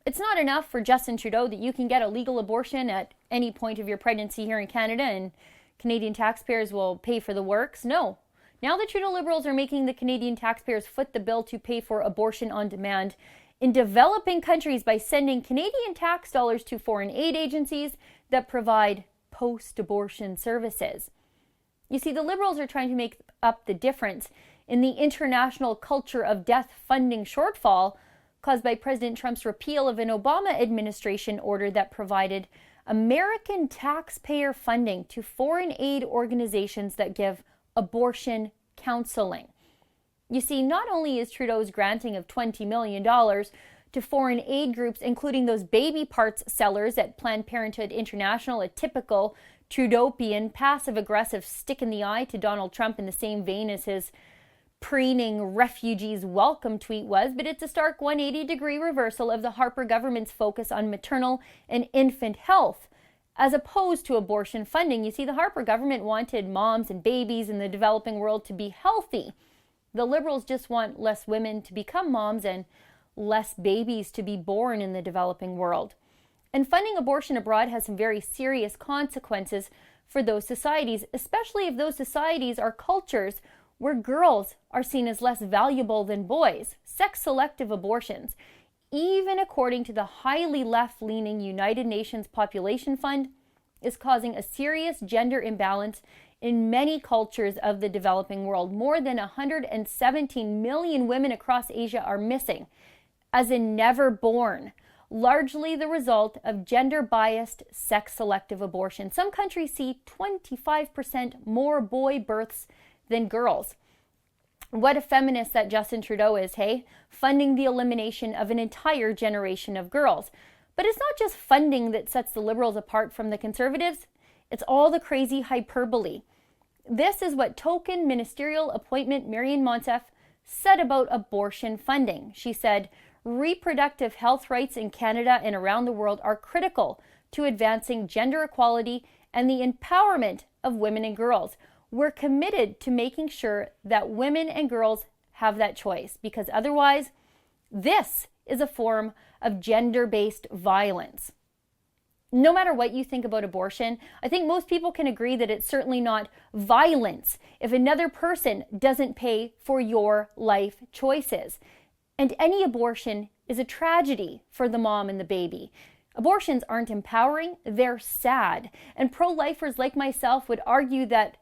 It's not enough for Justin Trudeau that you can get a legal abortion at any point of your pregnancy here in Canada and Canadian taxpayers will pay for the works. No. Now the Trudeau Liberals are making the Canadian taxpayers foot the bill to pay for abortion on demand in developing countries by sending Canadian tax dollars to foreign aid agencies that provide post-abortion services. You see, the Liberals are trying to make up the difference in the international culture of death funding shortfall caused by President Trump's repeal of an Obama administration order that provided American taxpayer funding to foreign aid organizations that give abortion counseling. You see, not only is Trudeau's granting of $20 million to foreign aid groups, including those baby parts sellers at Planned Parenthood International, a typical Trudeaupian passive-aggressive stick in the eye to Donald Trump in the same vein as his preening refugees welcome tweet was, but it's a stark 180-degree reversal of the Harper government's focus on maternal and infant health as opposed to abortion funding. You see, the Harper government wanted moms and babies in the developing world to be healthy. The Liberals just want less women to become moms and less babies to be born in the developing world. And funding abortion abroad has some very serious consequences for those societies, especially if those societies are cultures where girls are seen as less valuable than boys. Sex-selective abortions, even according to the highly left-leaning United Nations Population Fund, is causing a serious gender imbalance in many cultures of the developing world. More than 117 million women across Asia are missing, as in never born, largely the result of gender-biased sex-selective abortion. Some countries see 25% more boy births than girls. What a feminist that Justin Trudeau is, hey? Funding the elimination of an entire generation of girls. But it's not just funding that sets the Liberals apart from the Conservatives. It's all the crazy hyperbole. This is what token ministerial appointment Marion Monsef said about abortion funding. She said, reproductive health rights in Canada and around the world are critical to advancing gender equality and the empowerment of women and girls. We're committed to making sure that women and girls have that choice, because otherwise, this is a form of gender-based violence. No matter what you think about abortion, I think most people can agree that it's certainly not violence if another person doesn't pay for your life choices. And any abortion is a tragedy for the mom and the baby. Abortions aren't empowering, they're sad. And pro-lifers like myself would argue that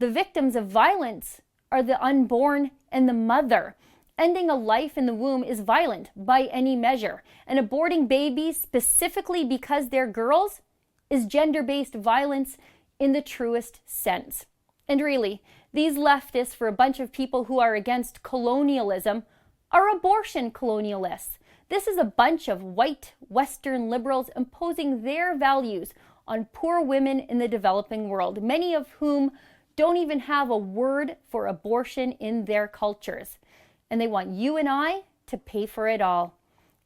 the victims of violence are the unborn and the mother. Ending a life in the womb is violent by any measure. And aborting babies specifically because they're girls is gender-based violence in the truest sense. And really, these leftists, for a bunch of people who are against colonialism, are abortion colonialists. This is a bunch of white Western liberals imposing their values on poor women in the developing world, many of whom don't even have a word for abortion in their cultures. And they want you and I to pay for it all.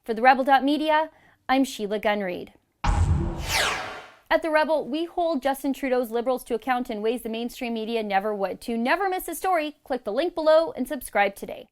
For the Rebel.media, I'm Sheila Gunn-Reid. At The Rebel, we hold Justin Trudeau's Liberals to account in ways the mainstream media never would. To never miss a story, click the link below and subscribe today.